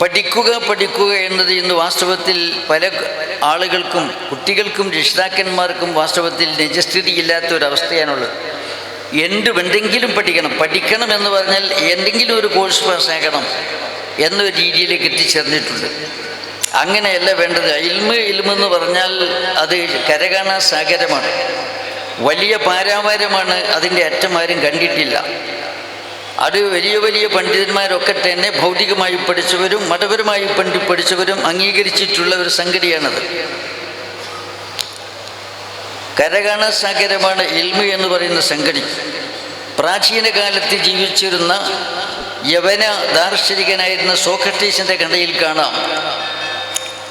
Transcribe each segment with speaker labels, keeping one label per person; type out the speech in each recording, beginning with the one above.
Speaker 1: പഠിക്കുക പഠിക്കുക എന്നത് ഇന്ന് വാസ്തവത്തിൽ പല ആളുകൾക്കും, കുട്ടികൾക്കും രക്ഷിതാക്കന്മാർക്കും വാസ്തവത്തിൽ നിജസ്ഥിതിയില്ലാത്തൊരവസ്ഥയാണുള്ളത്. എന്തെങ്കിലും പഠിക്കണം എന്ന് പറഞ്ഞാൽ എന്തെങ്കിലും ഒരു കോഴ്സ് പാസ്സാക്കണം എന്നൊരു രീതിയിലേക്ക് എത്തിച്ചേർന്നിട്ടുണ്ട്. അങ്ങനെയല്ല വേണ്ടത്. ഇൽമെന്ന് പറഞ്ഞാൽ അത് കരകാണാ സാഗരമാണ്, വലിയ പാരാവാരമാണ്. അതിൻ്റെ അറ്റം ആരും കണ്ടിട്ടില്ല. അത് വലിയ വലിയ പണ്ഡിതന്മാരൊക്കെ തന്നെ ഭൗതികമായി പഠിച്ചവരും മതപരമായി പഠിച്ചവരും അംഗീകരിച്ചിട്ടുള്ള ഒരു സംഗതിയാണത്. കരകാണാ സാഗരമാണ് ഇൽമ് എന്ന് പറയുന്ന സംഗതി. പ്രാചീന കാലത്ത് ജീവിച്ചിരുന്ന യവന ദാർശനികനായിരുന്ന സോക്രട്ടീസിൻ്റെ കഥയിൽ കാണാം.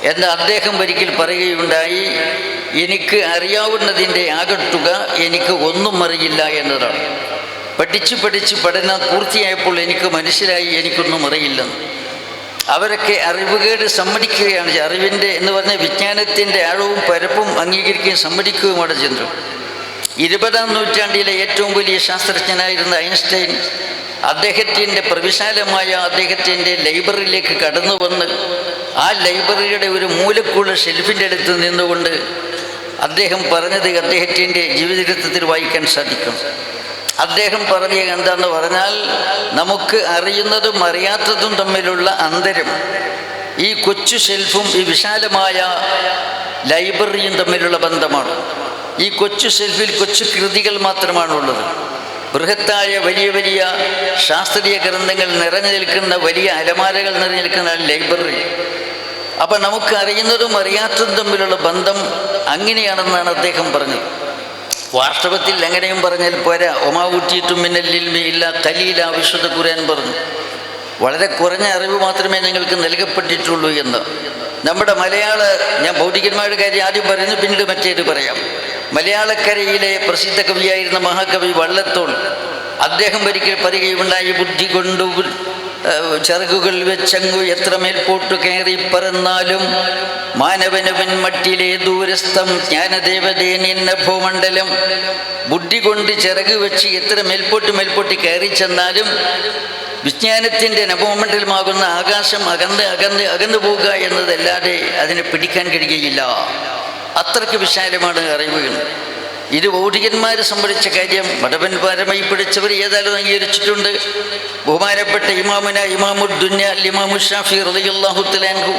Speaker 1: എന്നാൽ അദ്ദേഹം ഒരിക്കൽ പറയുകയുണ്ടായി, എനിക്ക് അറിയാവുന്നതിൻ്റെ ആകത്തുക എനിക്ക് ഒന്നും അറിയില്ല എന്നതാണ്. പഠിച്ച് പഠനം പൂർത്തിയായപ്പോൾ എനിക്ക് മനസ്സിലായി എനിക്കൊന്നും അറിയില്ലെന്ന്. അവരൊക്കെ അറിവുകേട് സമ്മതിക്കുകയാണ്. അറിവിൻ്റെ എന്ന് പറഞ്ഞാൽ വിജ്ഞാനത്തിൻ്റെ ആഴവും പരപ്പും അംഗീകരിക്കുകയും സമ്മതിക്കുകയുമാണ് ചെയ്തത്. 20-ാം നൂറ്റാണ്ടിലെ ഏറ്റവും വലിയ ശാസ്ത്രജ്ഞനായിരുന്ന ഐൻസ്റ്റൈൻ അദ്ദേഹത്തിൻ്റെ പ്രവിശാലമായ അദ്ദേഹത്തിൻ്റെ ലൈബ്രറിയിലേക്ക് കടന്നു വന്ന് ആ ലൈബ്രറിയുടെ ഒരു മൂലക്കുള്ള ഷെൽഫിൻ്റെ അടുത്ത് നിന്നുകൊണ്ട് അദ്ദേഹം പറഞ്ഞത് അദ്ദേഹത്തിൻ്റെ ജീവിതത്തിൽ വായിക്കാൻ സാധിക്കും. അദ്ദേഹം പറഞ്ഞത് എന്താണെന്ന് പറഞ്ഞാൽ, നമുക്ക് അറിയുന്നതും അറിയാത്തതും തമ്മിലുള്ള അന്തരം ഈ കൊച്ചു ഷെൽഫും ഈ വിശാലമായ ലൈബ്രറിയും തമ്മിലുള്ള ബന്ധമാണ്. ഈ കൊച്ചു ഷെൽഫിൽ കൊച്ചു കൃതികൾ മാത്രമാണുള്ളത്. ബൃഹത്തായ വലിയ വലിയ ശാസ്ത്രീയ ഗ്രന്ഥങ്ങൾ നിറഞ്ഞു നിൽക്കുന്ന വലിയ അലമാരകൾ നിറഞ്ഞു നിൽക്കുന്ന ലൈബ്രറി. അപ്പം നമുക്ക് അറിയുന്നതും അറിയാത്തതും തമ്മിലുള്ള ബന്ധം അങ്ങനെയാണെന്നാണ് അദ്ദേഹം പറഞ്ഞത്. വാസ്തവത്തിൽ എങ്ങനെയും പറഞ്ഞാൽ പോരാ. ഒമാ ഊറ്റിയിട്ടും മിന്നലിൽമി ഇല്ല കലീല, വിശുദ്ധ ഖുർആൻ പറഞ്ഞു. വളരെ കുറഞ്ഞ അറിവ് മാത്രമേ ഞങ്ങൾക്ക് നൽകപ്പെട്ടിട്ടുള്ളൂ എന്ന്. നമ്മുടെ ഞാൻ ഭൗതികന്മാരുടെ കാര്യം ആദ്യം പറയുന്നു, പിന്നീട് മറ്റേത് പറയാം. മലയാളക്കരയിലെ പ്രസിദ്ധ കവിയായിരുന്ന മഹാകവി വള്ളത്തോൾ അദ്ദേഹം ഒരിക്കൽ പറയുകയുണ്ടായി, ബുദ്ധി കൊണ്ടു ചിറകുകൾ വെച്ചങ്ങു എത്ര മേൽപോട്ടു കയറി പറന്നാലും മാനവനവൻ മട്ടിലെ ദൂരസ്ഥം ജ്ഞാനദേവതേ നിന്ന ഭൂമണ്ഡലം. ബുദ്ധി കൊണ്ട് ചിറക് വെച്ച് എത്ര മേൽപോട്ട് കയറി ചെന്നാലും വിജ്ഞാനത്തിൻ്റെ നഭോമണ്ഡലമാകുന്ന ആകാശം അകന്നു പോകുക എന്നതല്ലാതെ അതിനെ പിടിക്കാൻ കഴിയുകയില്ല. അത്രയ്ക്ക് വിശാലമാണ് അറിവുകൾ. ഇത് ഭൗതികന്മാരെ സംബന്ധിച്ച കാര്യം മതപരമായി പഠിച്ചവർ ഏതായാലും അംഗീകരിച്ചിട്ടുണ്ട്. ബഹുമാനപ്പെട്ട ഇമാമുദ്ദുന്യ ഇമാമു ഷാഫി റളിയല്ലാഹു തആല അൻഹു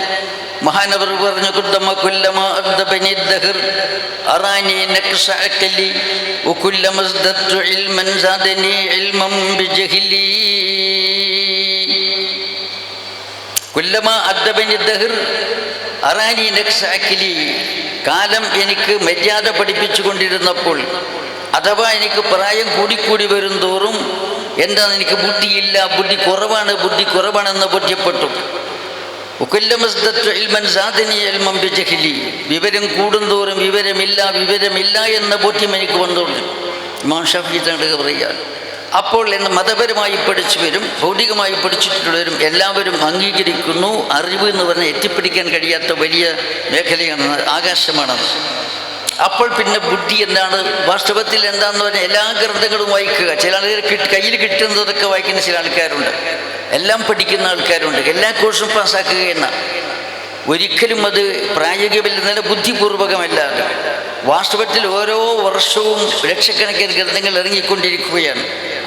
Speaker 1: മഹാനവർ പറഞ്ഞു, ഖുദ്ദമ കുല്ലമാ അദ്ദബനി ദഹർ അറാനി നക്സഅകലി വകുല്ലമാ സദത്തു ഇൽമൻ സാദനി ഇൽമം ബിജഹലി. കുല്ലമാ അദ്ദബനി ദഹർ അറാനി നക്സഅകലി. കാലം എനിക്ക് മര്യാദ പഠിപ്പിച്ചു കൊണ്ടിരുന്നപ്പോൾ, അഥവാ എനിക്ക് പ്രായം കൂടിക്കൂടി വരും തോറും എന്താണ് എനിക്ക് ബുദ്ധിയില്ല, ബുദ്ധി കുറവാണെന്ന് ബോധ്യപ്പെട്ടു. വിവരം കൂടുന്തോറും വിവരമില്ല എന്ന ബോധ്യം എനിക്ക് വന്നോളൂ. ഇമാം ഷാഫി തങ്ങൾ പറയുക. അപ്പോൾ എന്ന് മതപരമായി പഠിച്ചവരും ഭൗതികമായി പഠിച്ചിട്ടുള്ളവരും എല്ലാവരും അംഗീകരിക്കുന്നു, അറിവ് എന്ന് പറഞ്ഞാൽ എത്തിപ്പിടിക്കാൻ കഴിയാത്ത വലിയ മേഖലയാണ്, ആകാശമാണത്. അപ്പോൾ പിന്നെ ബുദ്ധി എന്താണ്, വാസ്തവത്തിൽ എന്താണെന്ന് പറഞ്ഞാൽ എല്ലാ ഗ്രന്ഥങ്ങളും വായിക്കുക. ചില ആളുകൾ കയ്യിൽ കിട്ടുന്നതൊക്കെ വായിക്കുന്ന ചില ആൾക്കാരുണ്ട്, എല്ലാം പഠിക്കുന്ന ആൾക്കാരുണ്ട്, എല്ലാ കോഴ്സും പാസ്സാക്കുക എന്ന. ഒരിക്കലും അത് പ്രായോഗികമല്ല, ബുദ്ധിപൂർവകമല്ലാതെ. വാസ്തവത്തിൽ ഓരോ വർഷവും ലക്ഷക്കണക്കിന് ഗ്രന്ഥങ്ങൾ ഇറങ്ങിക്കൊണ്ടിരിക്കുകയാണ്.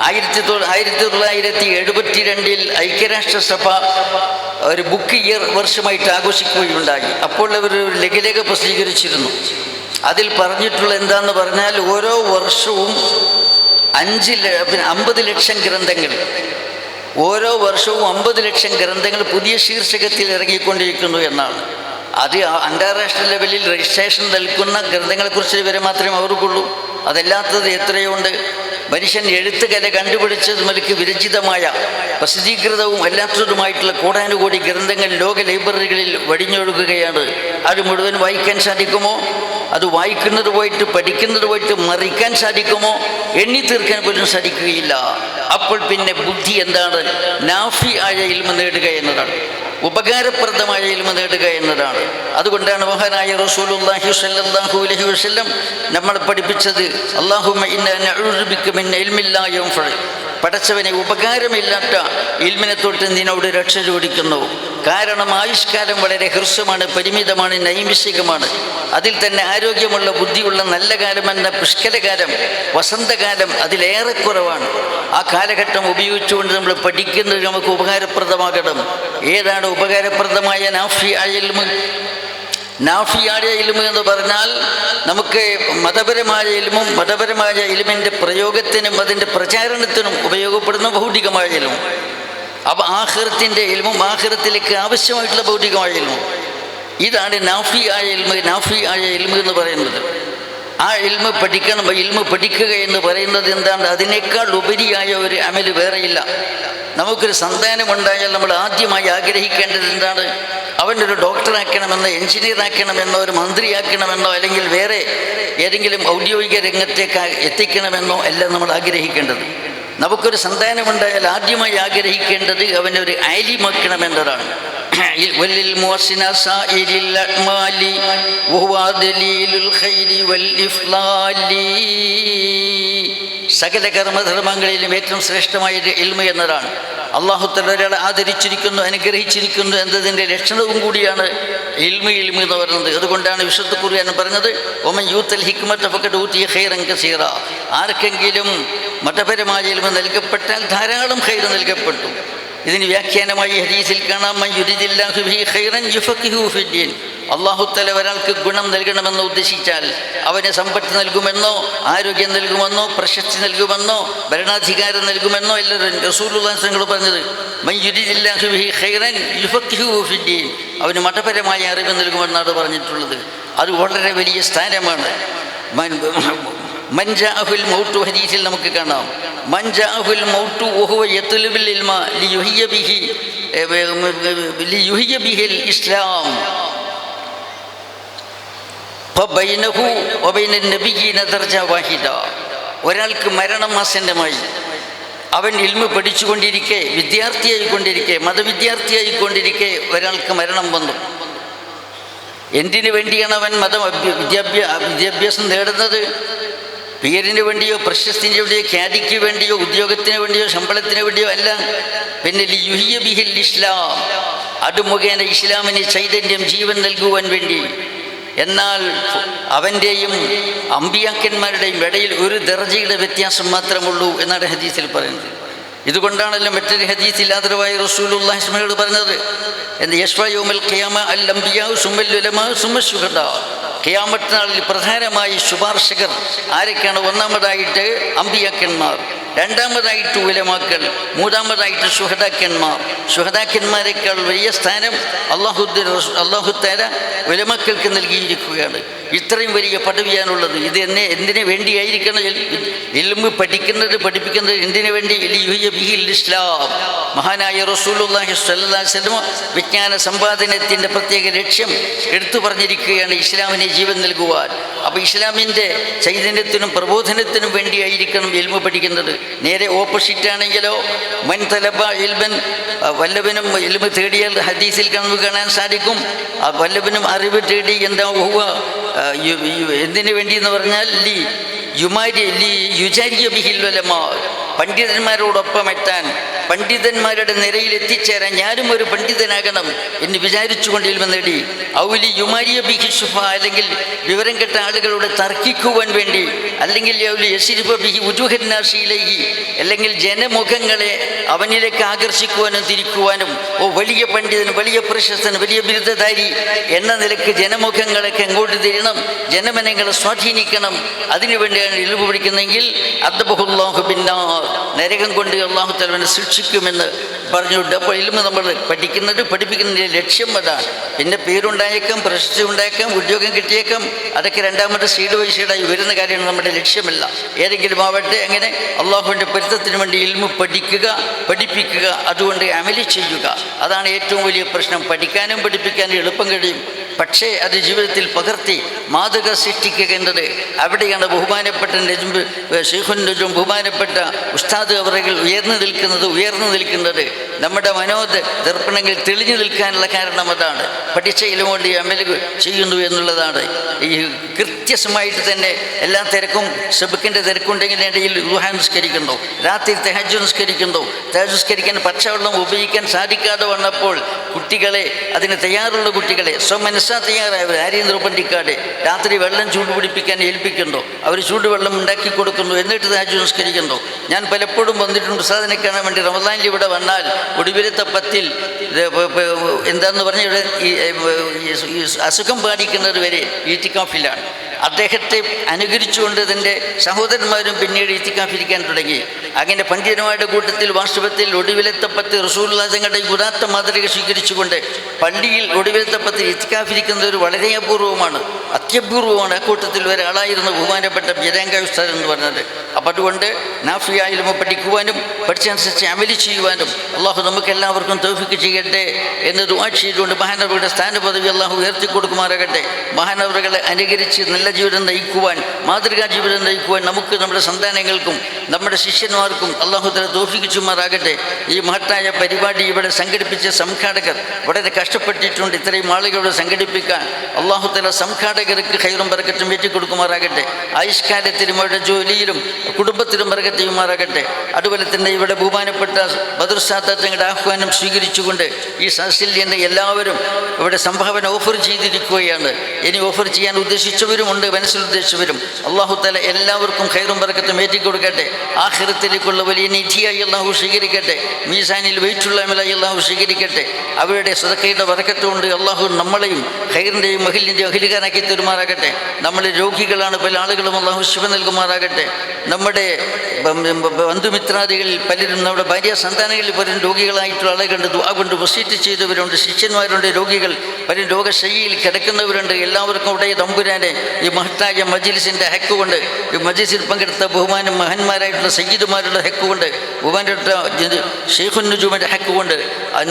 Speaker 1: 1972 ഐക്യരാഷ്ട്രസഭ ഒരു ബുക്ക് ഇയർ വർഷമായിട്ട് ആഘോഷിക്കുകയുണ്ടായി. അപ്പോൾ അവർ ഒരു ലഘുലേഖ പ്രസിദ്ധീകരിച്ചിരുന്നു. അതിൽ പറഞ്ഞിട്ടുള്ള എന്താണെന്ന് പറഞ്ഞാൽ, ഓരോ വർഷവും 50 ലക്ഷം ഗ്രന്ഥങ്ങൾ, ഓരോ വർഷവും 50 ലക്ഷം ഗ്രന്ഥങ്ങൾ പുതിയ ശീർഷകത്തിൽ ഇറങ്ങിക്കൊണ്ടിരിക്കുന്നു എന്നാണ്. അത് അന്താരാഷ്ട്ര ലെവലിൽ രജിസ്ട്രേഷൻ നൽകുന്ന ഗ്രന്ഥങ്ങളെക്കുറിച്ച് വരെ മാത്രമേ അവർക്കുള്ളൂ. അതല്ലാത്തത് എത്രയുണ്ട്. മനുഷ്യൻ എഴുത്തുകല കണ്ടുപിടിച്ചത് മുതൽക്ക് വിരചിതമായ പ്രസിദ്ധീകൃതവും അല്ലാത്തതുമായിട്ടുള്ള കോടാനുകോടി ഗ്രന്ഥങ്ങൾ ലോക ലൈബ്രറികളിൽ വടിഞ്ഞൊഴുകുകയാണ്. അത് മുഴുവൻ വായിക്കാൻ സാധിക്കുമോ? അത് വായിക്കുന്നത് പോയിട്ട് പഠിക്കുന്നത് പോയിട്ട് മറിക്കാൻ സാധിക്കുമോ? എണ്ണി തീർക്കാൻ പോലും സാധിക്കുകയില്ല. അപ്പോൾ പിന്നെ ബുദ്ധി എന്താണ്? നാഫി ആയ ഇൽമ നേടുക എന്നതാണ്, ഉപകാരപ്രദമായ ഇൽമ നേടുക എന്നതാണ്. അതുകൊണ്ടാണ് മഹാനായ റസൂലുള്ളാഹി സ്വല്ലല്ലാഹു അലൈഹി വസല്ലം നമ്മളെ പഠിപ്പിച്ചത്, അല്ലാഹുമ്മ ഇന്നാ നഊദു ബിക മിൻ ഇൽമിൻ ലാ യൻഫഉ. പടച്ചവനെ, ഉപകാരമില്ലാത്ത ഇൽമിനെ തൊട്ട് നിന്നോട് രക്ഷ ചോദിക്കുന്നു. കാരണം ആയുഷ്കാലം വളരെ ഹ്രസ്വമാണ്, പരിമിതമാണ്, നൈമിഷികമാണ്. അതിൽ തന്നെ ആരോഗ്യമുള്ള, ബുദ്ധിയുള്ള നല്ല കാലം എന്ന പുഷ്കരകാലം, വസന്തകാലം അതിലേറെ കുറവാണ്. ആ കാലഘട്ടം ഉപയോഗിച്ചുകൊണ്ട് നമ്മൾ പഠിക്കുന്നത് നമുക്ക് ഉപകാരപ്രദമാകണം. ഏതാണ് ഉപകാരപ്രദമായ നാഫിയായ ഇൽമ്? നാഫിയായ ഇൽമ് എന്ന് പറഞ്ഞാൽ നമുക്ക് മതപരമായ ഇൽമും മതപരമായ ഇൽമിൻ്റെ പ്രയോഗത്തിനും അതിൻ്റെ പ്രചാരണത്തിനും ഉപയോഗപ്പെടുന്ന ഭൗതികമായ ഇൽമും. അപ്പോൾ ആഖിറത്തിൻ്റെ ഇൽമും ആഖിറത്തിലേക്ക് ആവശ്യമായിട്ടുള്ള ഭൗതികമായ ഇൽമും, ഇതാണ് നാഫിയായ ഇൽമ്. നാഫിയായ ഇൽമ് എന്ന് പറയുന്നത് ആ ഇൽമ് പഠിക്കണം. ഇൽമ് പഠിക്കുക എന്ന് പറയുന്നത് എന്താണ്? അതിനേക്കാൾ ഉപരിയായ ഒരു അമല് വേറെയില്ല. നമുക്കൊരു സന്താനമുണ്ടായാൽ നമ്മൾ ആദ്യമായി ആഗ്രഹിക്കേണ്ടത് എന്താണ്? അവനൊരു ഡോക്ടറാക്കണമെന്നോ എൻജിനീയറാക്കണമെന്നോ ഒരു മന്ത്രിയാക്കണമെന്നോ അല്ലെങ്കിൽ വേറെ ഏതെങ്കിലും ഔദ്യോഗിക രംഗത്തേക്ക് എത്തിക്കണമെന്നോ എല്ലാം നമ്മൾ ആഗ്രഹിക്കേണ്ടത്. നമുക്കൊരു സന്താനമുണ്ടായാൽ ആദ്യമായി ആഗ്രഹിക്കേണ്ടത് അവനൊരു ആലിമാക്കണമെന്നതാണ്. സകല കർമ്മധർമ്മങ്ങളിലും ഏറ്റവും ശ്രേഷ്ഠമായ ഇൽമ എന്നതാണ്. അല്ലാഹു തആല ഒരാളെ ആദരിച്ചിരിക്കുന്നു, അനുഗ്രഹിച്ചിരിക്കുന്നു എന്നതിൻ്റെ ലക്ഷണവും കൂടിയാണ് ഇൽമ് എന്ന് പറയുന്നത്. അതുകൊണ്ടാണ് വിശുദ്ധ ഖുർആൻ പറഞ്ഞത്, വമൻ യൂതൽ ഹിക്മത ഫഖദ് ഊതിയ ഖൈറൻ കസീറ. ആർക്കെങ്കിലും മതപരമായ ഇൽമ് നൽകപ്പെട്ടാൽ ധാരാളം ഖൈർ നൽകപ്പെട്ടു. ഇതിന് വ്യാഖ്യാനമായി ഹദീസിൽ കാണാം, മൻ യുരിദില്ലാഹു ബിഹി ഖൈറൻ യുഫഖിഹു ഫിദ്ദീൻ. അല്ലാഹു തആല ഒരാൾക്ക് ഗുണം നൽകണമെന്ന് ഉദ്ദേശിച്ചാൽ അവന് സമ്പത്ത് നൽകുമെന്നോ ആരോഗ്യം നൽകുമെന്നോ പ്രശസ്തി നൽകുമെന്നോ ഭരണാധികാരം നൽകുമെന്നോ എല്ലാവരും റസൂലുള്ളാഹി സ്വല്ലല്ലാഹു അലൈഹി പറഞ്ഞത്, മൻ യുരിദില്ലാഹു ബിഹി ഖൈറൻ യുഫഖിഹു ഫിദ്ദീൻ. അവന് മതപരമായ അറിവ് നൽകുമെന്നാണ് പറഞ്ഞിട്ടുള്ളത്. അത് വളരെ വലിയ സ്ഥാനമാണ്. മൻജാഅഹുൽ മൗതു ഹദീസിൽ നമുക്ക് കാണാം, മൻജാഅഹുൽ മൗതു വഹുവ യത്ലുബുൽ ഇൽമ ലിയുഹിയ ബിഹിൽ ഇസ്ലാം ഫബൈനഹു വബൈനൻ നബിയ്യിന ദർജ വാഹിദ. ഒരാൾക്ക് മരണം ആസന്നമായി, അവൻ ഇൽമ് പഠിച്ചുകൊണ്ടിരിക്കെ, വിദ്യാർത്ഥിയായിക്കൊണ്ടിരിക്കെ, മതവിദ്യാർത്ഥിയായിക്കൊണ്ടിരിക്കെ ഒരാൾക്ക് മരണം വന്നു. എന്തിനു വേണ്ടിയാണ് അവൻ വിദ്യാഭ്യാസം നേടുന്നത്? പേരിന് വേണ്ടിയോ പ്രശസ്തിന് വേണ്ടിയോ ഖ്യാതിക്ക് വേണ്ടിയോ ഉദ്യോഗത്തിന് വേണ്ടിയോ ശമ്പളത്തിന് വേണ്ടിയോ അല്ല. പിന്നെ ലിയുഹിയ ബിഹിൽ ഇസ്ലാം, അത് മുഖേന ഇസ്ലാമിന് ചൈതന്യം ജീവൻ നൽകുവാൻ വേണ്ടി. എന്നാൽ അവൻ്റെയും അമ്പിയാക്കന്മാരുടെയും ഇടയിൽ ഒരു ദർജയുടെ വ്യത്യാസം മാത്രമുള്ളൂ എന്നാണ് ഹദീസിൽ പറയുന്നത്. ഇതുകൊണ്ടാണല്ലോ മറ്റൊരു ഹദീസിൽ ആദരവായ റസൂലുള്ളാഹി സ്വല്ലല്ലാഹു അലൈഹി പറഞ്ഞത്, എന്ത് യശ്ഫഉ യൗമൽ ഖിയാമ അൽ അംബിയാഉ സുമ്മൽ ഉലമാ സുമ്മ ശുഹദാ. ഖിയാമത്ത് നാളിൽ പ്രധാനമായി ശുപാർശകർ ആരൊക്കെയാണ്? ഒന്നാമതായിട്ട് അമ്പിയാക്കന്മാർ, രണ്ടാമതായിട്ട് ഉലമാക്കൾ, മൂന്നാമതായിട്ട് ശുഹദാക്കന്മാർ. ശുഹദാക്കന്മാരെക്കാൾ വലിയ സ്ഥാനം അല്ലാഹു തആല ഉലമാക്കൾക്ക് നൽകിയിരിക്കുകയാണ്. ഇത്രയും വലിയ പദവിയാണുള്ളത്. ഇത് എന്തിനു വേണ്ടിയായിരിക്കണം? ഇൽമ് പഠിക്കുന്നത് പഠിപ്പിക്കുന്നത് എന്തിനു വേണ്ടി? ലിയുഹിയ ബിഹിൽ ഇസ്ലാം. മഹാനായ റസൂലുള്ളാഹി സ്വല്ലല്ലാഹു അലൈഹി വസല്ലം വിജ്ഞാന സമ്പാദനത്തിൻ്റെ പ്രത്യേക ലക്ഷ്യം എടുത്തു പറഞ്ഞിരിക്കുകയാണ്, ഇസ്ലാമിനെ ജീവൻ നൽകുവാൻ. അപ്പോൾ ഇസ്ലാമിൻ്റെ ചൈതന്യത്തിനും പ്രബോധനത്തിനും വേണ്ടിയായിരിക്കണം ഇൽമ് പഠിക്കുന്നത്. നേരെ ഓപ്പോസിറ്റ് ആണെങ്കിലോ, മൻ തലബ ഇൽമൻ, വല്ലവനും ഇൽമ് തേടിയാൽ ഹദീസിൽ കാണാൻ സാധിക്കും, വല്ലവനും അറിവ് തേടി എന്താ എന്തിനു വേണ്ടി എന്ന് പറഞ്ഞാൽ യുജാരിയ ബിഹിൽ ഉലമാ, പണ്ഡിതന്മാരോടൊപ്പം എത്താൻ, പണ്ഡിതന്മാരുടെ നിരയിൽ എത്തിച്ചേരാൻ ഞാനും ഒരു പണ്ഡിതനാകണം എന്ന് വിചാരിച്ചുകൊണ്ട് ഇൽമ നേടി. ഔലി യുമാരിയ ബിഹി ശുഫ, അല്ലെങ്കിൽ വിവരം കെട്ട ആളുകളോട് തർക്കിക്കുവാൻ വേണ്ടി, അല്ലെങ്കിൽ അല്ലെങ്കിൽ ജനമുഖങ്ങളെ അവനിലേക്ക് ആകർഷിക്കുവാനും തിരിക്കുവാനും, വലിയ പണ്ഡിതൻ, വലിയ പ്രശസ്തൻ, വലിയ ബിരുദധാരി എന്ന നിലയ്ക്ക് ജനമുഖങ്ങളൊക്കെ എങ്ങോട്ട് തിരിയണം, ജനമനങ്ങളെ സ്വാധീനിക്കണം. അതിനുവേണ്ടിയാണ് ഇൽമു പഠിക്കുന്നതെങ്കിൽ അദ്ബഹുല്ലാഹു ബിന്നാർ, നരകം കൊണ്ട് അല്ലാഹു തആല ശിക്ഷിക്കുമെന്ന് പറഞ്ഞുകൊണ്ട്. അപ്പോൾ ഇൽമു നമ്മൾ പഠിപ്പിക്കുന്നതിൻ്റെ ലക്ഷ്യം അതാണ്. പിന്നെ പേരുണ്ടായേക്കാം, പ്രശസ്തി ഉണ്ടായേക്കാം, ഉദ്യോഗം കിട്ടിയേക്കാം, അതൊക്കെ രണ്ടാമത്തെ സീഡ് ബൈ സീഡായി വരുന്ന കാര്യമാണ് നമ്മുടെ ലക്ഷ്യമല്ല. ഏതെങ്കിലും ആവട്ടെ, അങ്ങനെ അള്ളാഹുവിൻ്റെ പൊരുത്തത്തിന് വേണ്ടി ഇൽമു പഠിക്കുക, പഠിപ്പിക്കുക, അതുകൊണ്ട് അമലി ചെയ്യുക. അതാണ് ഏറ്റവും വലിയ പ്രശ്നം. പഠിക്കാനും പഠിപ്പിക്കാനും എളുപ്പം കഴിയും, പക്ഷേ അത് ജീവിതത്തിൽ പകർത്തി മാതൃക സൃഷ്ടിക്കേണ്ടത് അവിടെയാണ് ബഹുമാനപ്പെട്ട നജ്മ് ശൈഖുൻ നജ്ം ബഹുമാനപ്പെട്ട ഉസ്താദ് അവറുകൾ ഉയർന്നു നിൽക്കുന്നത് നമ്മുടെ ദർപ്പണങ്ങൾ തെളിഞ്ഞു നിൽക്കാനുള്ള കാരണം അതാണ്. പഠിച്ച ഇൽമുകൊണ്ട് അമൽ ചെയ്യുന്നു എന്നുള്ളതാണ്. ഈ കൃത്യസമായിട്ട് തന്നെ എല്ലാ തിരക്കും സബക്കിൻ്റെ തിരക്കുണ്ടെങ്കിൽ ഇടയിൽ ദുഹാ നിസ്കരിക്കുന്നു, രാത്രി തഹജ്ജുദ് നിസ്കരിക്കുന്നു. തഹജ്ജുദ് നിസ്കരിക്കാൻ പച്ചവെള്ളം ഉപയോഗിക്കാൻ സാധിക്കാതെ വന്നപ്പോൾ കുട്ടികളെ, അതിന് തയ്യാറുള്ള കുട്ടികളെ സ്വമനസ്സാ തയ്യാറായവർ ആരെയും നിർബന്ധിക്കാതെ രാത്രി വെള്ളം ചൂടുപിടിപ്പിക്കാൻ ഏൽപ്പിക്കുന്നു. അവർ ചൂടുവെള്ളം ഉണ്ടാക്കി കൊടുക്കുന്നു, എന്നിട്ട് തഹജ്ജുദ് നിസ്കരിക്കുന്നു. ഞാൻ പലപ്പോഴും വന്നിട്ടുണ്ട് ഉസ്താദിനെ കാണാൻ വേണ്ടി. റമദാനിൽ ഇവിടെ വന്നാൽ ഒടുവിലത്തെ 10 എന്താന്ന് പറഞ്ഞ ഇവിടെ ഈ അസുഖം ബാധിക്കുന്നത് വരെ ഈത്തിക്കാഫിലാണ്. അദ്ദേഹത്തെ അനുകരിച്ചുകൊണ്ട് തൻ്റെ സഹോദരന്മാരും പിന്നീട് ഇത്തിക്കാഫിരിക്കാൻ തുടങ്ങി. അങ്ങനെ പണ്ഡിതന്മാരുടെ കൂട്ടത്തിൽ വാസ്തവത്തിൽ ഒടുവിലത്തെ 10 റസൂലുള്ളാഹി തങ്ങളുടെ ഉദാത്ത മാതൃക സ്വീകരിച്ചുകൊണ്ട് പള്ളിയിൽ ഒടുവിലത്തെ 10 ഇത്തിക്കാഫിരിക്കുന്നത് വളരെ അപൂർവമാണ്, അത്യപൂർവമാണ്. അക്കൂട്ടത്തിൽ ഒരാളായിരുന്നു ബഹുമാനപ്പെട്ട ബിരാങ്ക ഉസ്താദ് എന്ന് പറഞ്ഞത്. അപ്പം അതുകൊണ്ട് നാഫിയായാലും പഠിക്കുവാനും പഠിച്ചനുസരിച്ച് അമലി ചെയ്യുവാനും അള്ളാഹു നമുക്ക് എല്ലാവർക്കും തൗഫീഖ് ചെയ്യട്ടെ എന്ന് ദുആ ചെയ്തുകൊണ്ട് മഹാനവറുടെ സ്ഥാനപദവി അള്ളാഹു ഉയർത്തി കൊടുക്കുമാറാകട്ടെ. മഹാനവറുകളെ അനുകരിച്ച് നല്ല ജീവിതം നയിക്കുവാൻ, മാതൃകാ ജീവിതം നയിക്കുവാൻ നമുക്ക്, നമ്മുടെ സന്താനങ്ങൾക്കും നമ്മുടെ ശിഷ്യന്മാർക്കും അള്ളാഹു തആല തൗഫീഖ് ചെയ്യുമാറാകട്ടെ. ഈ മഹത്തായ പരിപാടി ഇവിടെ സംഘടിപ്പിച്ച സംഘാടകർ വളരെ കഷ്ടപ്പെട്ടിട്ടുണ്ട്. ഇത്രയും ആളുകളോട് സംഘടിപ്പിക്കാൻ അള്ളാഹു തആല സംഘാടകർക്ക് ഖൈറും ബർക്കത്തും ഏറ്റിക്കൊടുക്കുമാറാകട്ടെ. ആയുഷ്കാലത്തിലും അവരുടെ ജോലിയിലും കുടുംബത്തിലും ബർക്കത്ത് ചെയ്യുമാറാകട്ടെ. അതുപോലെ തന്നെ ഇവിടെ ബഹുമാനപ്പെട്ട ബദർ സാദാത്ത് തങ്ങളുടെ ആഹ്വാനം സ്വീകരിച്ചുകൊണ്ട് ഈ സദസ്സിൽ നിന്ന് എല്ലാവരും ഇവിടെ സംഭാവന ഓഫർ ചെയ്തിരിക്കുകയാണ്. ഇനി ഓഫർ ചെയ്യാൻ ഉദ്ദേശിച്ചവരുമുണ്ട്, മനസ്സിൽ ഉദ്ദേശിച്ചവരും. അള്ളാഹു തആല എല്ലാവർക്കും ഖൈറും ബർക്കത്തും ഏറ്റിക്കൊടുക്കട്ടെ. ആഖിറത്തിലേക്കുള്ള വലിയ നിധിയായി അള്ളാഹു സ്വീകരിക്കട്ടെ. മീസാനിൽ വെയിറ്റുള്ള അമലായി അള്ളാഹു സ്വീകരിക്കട്ടെ. അവരുടെ സദഖയുടെ ബർക്കത്ത് കൊണ്ട് അള്ളാഹു നമ്മളെയും ഖൈറിൻ്റെയും മഹിലിൻ്റെയും അഖിലുകാരാക്കി തരുമാറാകട്ടെ. നമ്മൾ രോഗികളാണ്, പല ആളുകളും അള്ളാഹു ശിവ നൽകുമാറാകട്ടെ. നമ്മുടെ ബന്ധുമിത്രാദികളിൽ പലരും, നമ്മുടെ ഭാര്യ സന്താനങ്ങളിൽ പലരും രോഗികളായിട്ടുള്ള ആളുകളുണ്ട്. ദുആ കൊണ്ട് വസീയത്ത് ചെയ്തവരുണ്ട്, ശിഷ്യന്മാരുണ്ട്, രോഗികൾ പലരും രോഗശയ്യയിൽ കിടക്കുന്നവരുണ്ട്. എല്ലാവർക്കും ഉടയ തമ്പുരാനെ ഈ മഹത്തായ മജ്ലിസിൻ്റെ ഹക്ക് കൊണ്ട്, ഈ മജ്ലിസിൽ പങ്കെടുത്ത ബഹുമാനം മഹാന്മാരായിട്ടുള്ള സയ്യിദുമാരുടെ ഹക്ക് കൊണ്ട്, ബഹുമാനപ്പെട്ട ശൈഖുൻ നുജൂമിൻ്റെ ഹക്ക് കൊണ്ട്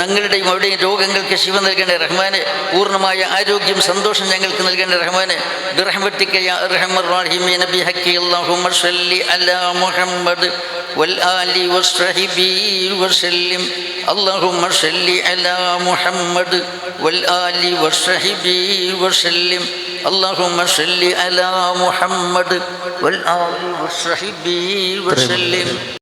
Speaker 1: ഞങ്ങളുടെയും അവിടെയും രോഗങ്ങൾക്ക് ശിവ നൽകേണ്ട റഹ്മാനെ, പൂർണ്ണമായ ആരോഗ്യം സന്തോഷം ഞങ്ങൾക്ക് നൽകേണ്ട റഹ്മാനെ. ബിറഹ്മതിക യാ അർഹമർ റഹീമീൻ ബിഹഖി അല്ലാഹുമ്മ സ്വല്ലി അലാ മുഹമ്മദ് വൽ ആലി വസ്സഹബി വസല്ലിം. അല്ലാഹുമ്മ സ്വല്ലി അലാ മുഹമ്മദ് വൽ ആലി വസ്സഹബി വസല്ലിം. അല്ലാഹുമ്മ സ്വല്ലി അലാ മുഹമ്മദ് വൽ ആലി വസ്സഹബി വസല്ലിം.